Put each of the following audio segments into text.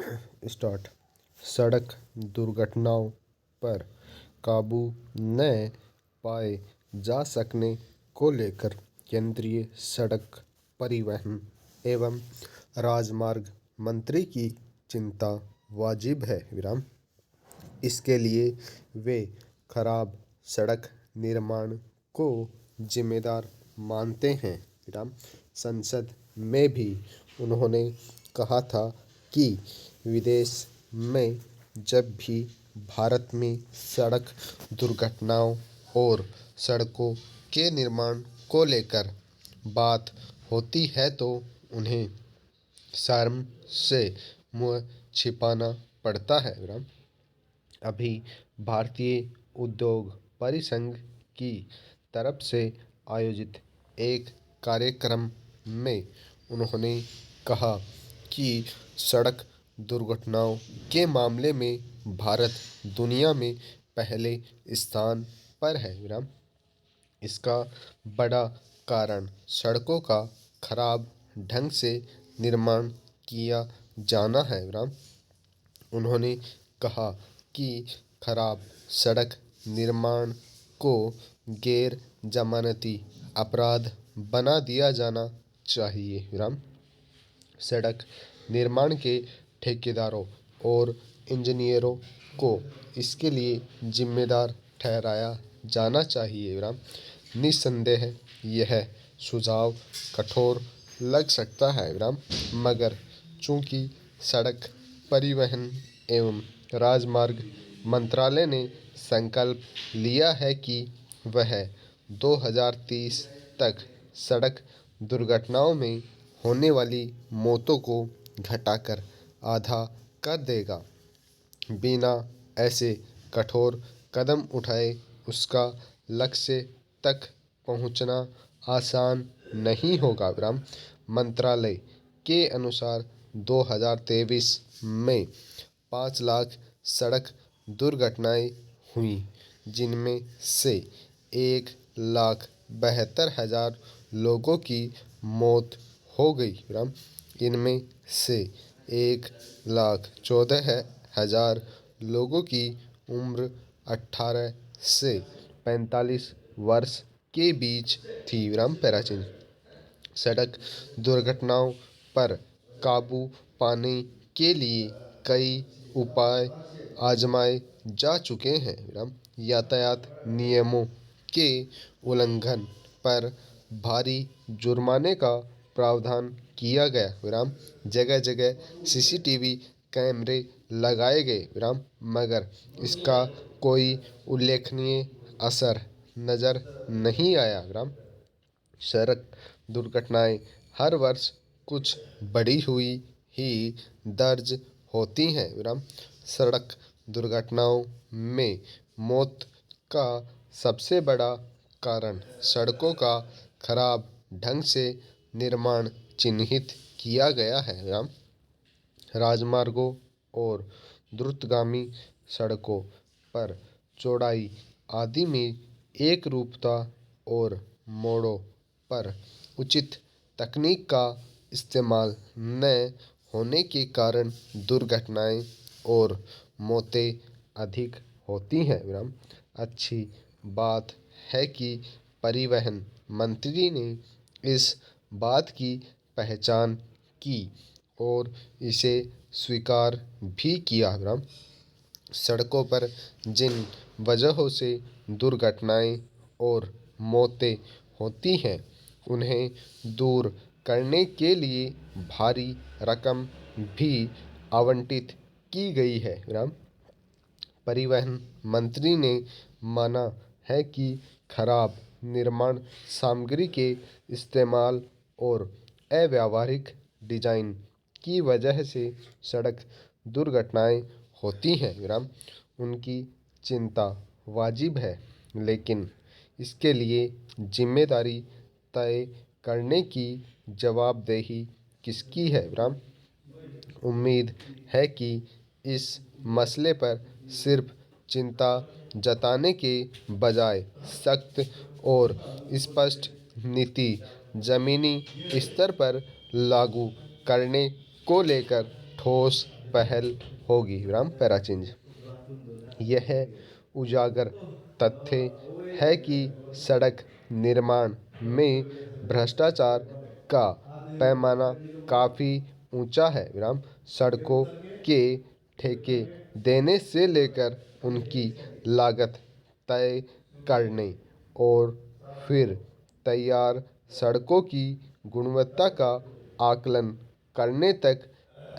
Start. सड़क दुर्घटनाओं पर काबू न पाए जा सकने को लेकर केंद्रीय सड़क परिवहन एवं राजमार्ग मंत्री की चिंता वाजिब है। विराम। इसके लिए वे खराब सड़क निर्माण को जिम्मेदार मानते हैं। विराम। संसद में भी उन्होंने कहा था कि विदेश में जब भी भारत में सड़क दुर्घटनाओं और सड़कों के निर्माण को लेकर बात होती है तो उन्हें शर्म से मुंह छिपाना पड़ता है। विराम। अभी भारतीय उद्योग परिसंघ की तरफ से आयोजित एक कार्यक्रम में उन्होंने कहा कि सड़क दुर्घटनाओं के मामले में भारत दुनिया में पहले स्थान पर है। विराम। इसका बड़ा कारण सड़कों का खराब ढंग से निर्माण किया जाना है। विराम। उन्होंने कहा कि खराब सड़क निर्माण को गैर जमानती अपराध बना दिया जाना चाहिए। विराम। सड़क निर्माण के ठेकेदारों और इंजीनियरों को इसके लिए जिम्मेदार ठहराया जाना चाहिए। विराम। निस्संदेह यह सुझाव कठोर लग सकता है। विराम। मगर चूंकि सड़क परिवहन एवं राजमार्ग मंत्रालय ने संकल्प लिया है कि वह 2030 तक सड़क दुर्घटनाओं में होने वाली मौतों को घटाकर आधा कर देगा, बिना ऐसे कठोर कदम उठाए उसका लक्ष्य तक पहुंचना आसान नहीं होगा। विराम। मंत्रालय के अनुसार 2023 में 5 लाख सड़क दुर्घटनाएं हुई, जिनमें से 1,72,000 लोगों की मौत हो गई। विराम। इनमें से 1,14,000 लोगों की उम्र 18 से 45 वर्ष के बीच थी। विराम। पैराचिन। सड़क दुर्घटनाओं पर काबू पाने के लिए कई उपाय आजमाए जा चुके हैं। विराम। यातायात नियमों के उल्लंघन पर भारी जुर्माने का प्रावधान किया गया। विराम। जगह जगह सीसीटीवी कैमरे लगाए गए। विराम। मगर इसका कोई उल्लेखनीय असर नजर नहीं आया। विराम। सड़क दुर्घटनाएं हर वर्ष कुछ बढ़ी हुई ही दर्ज होती हैं। विराम। सड़क दुर्घटनाओं में मौत का सबसे बड़ा कारण सड़कों का खराब ढंग से निर्माण चिन्हित किया गया है। विराम। राजमार्गों और द्रुतगामी सड़कों पर चौड़ाई आदि में एक रूपता और मोड़ों पर उचित तकनीक का इस्तेमाल न होने के कारण दुर्घटनाएं और मौतें अधिक होती हैं। विराम। अच्छी बात है कि परिवहन मंत्री ने इस बात की पहचान की और इसे स्वीकार भी किया। विराम। सड़कों पर जिन वजहों से दुर्घटनाएं और मौतें होती हैं उन्हें दूर करने के लिए भारी रकम भी आवंटित की गई है। विराम। परिवहन मंत्री ने माना है कि खराब निर्माण सामग्री के इस्तेमाल और अव्यावहारिक डिजाइन की वजह से सड़क दुर्घटनाएं होती हैं। विराम। उनकी चिंता वाजिब है, लेकिन इसके लिए जिम्मेदारी तय करने की जवाबदेही किसकी है। विराम। उम्मीद है कि इस मसले पर सिर्फ चिंता जताने के बजाय सख्त और स्पष्ट नीति जमीनी स्तर पर लागू करने को लेकर ठोस पहल होगी। विराम पैराचेंज। यह उजागर तथ्य है कि सड़क निर्माण में भ्रष्टाचार का पैमाना काफ़ी ऊंचा है। विराम सड़कों के ठेके देने से लेकर उनकी लागत तय करने और फिर तैयार सड़कों की गुणवत्ता का आकलन करने तक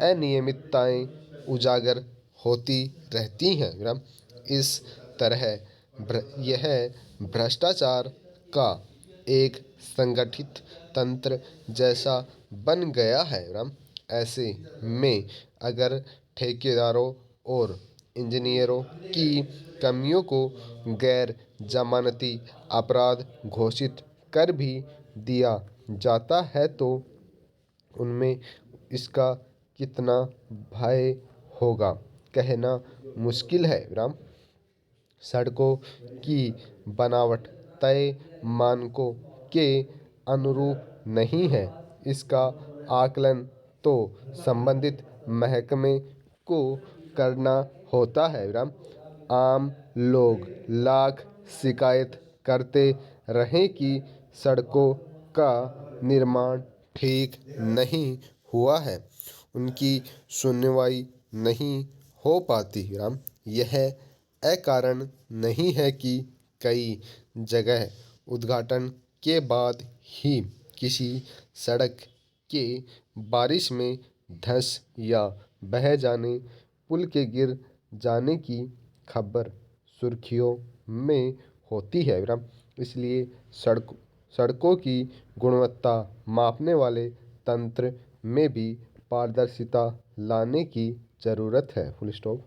अनियमितताएं उजागर होती रहती हैं। विराम इस तरह यह भ्रष्टाचार का एक संगठित तंत्र जैसा बन गया है। विराम ऐसे में अगर ठेकेदारों और इंजीनियरों की कमियों को गैर जमानती अपराध घोषित कर भी दिया जाता है तो उनमें इसका कितना भय होगा कहना मुश्किल है। विराम सड़कों की बनावट तय मानकों के अनुरूप नहीं है, इसका आकलन तो संबंधित महकमे को करना होता है। विराम आम लोग लाख शिकायत करते रहें कि सड़कों का निर्माण ठीक नहीं हुआ है, उनकी सुनवाई नहीं हो पाती। विराम यह अकारण नहीं है कि कई जगह उद्घाटन के बाद ही किसी सड़क के बारिश में धंस या बह जाने, पुल के गिर जाने की खबर सुर्खियों में होती है। विराम इसलिए सड़कों की गुणवत्ता मापने वाले तंत्र में भी पारदर्शिता लाने की जरूरत है। Full stop.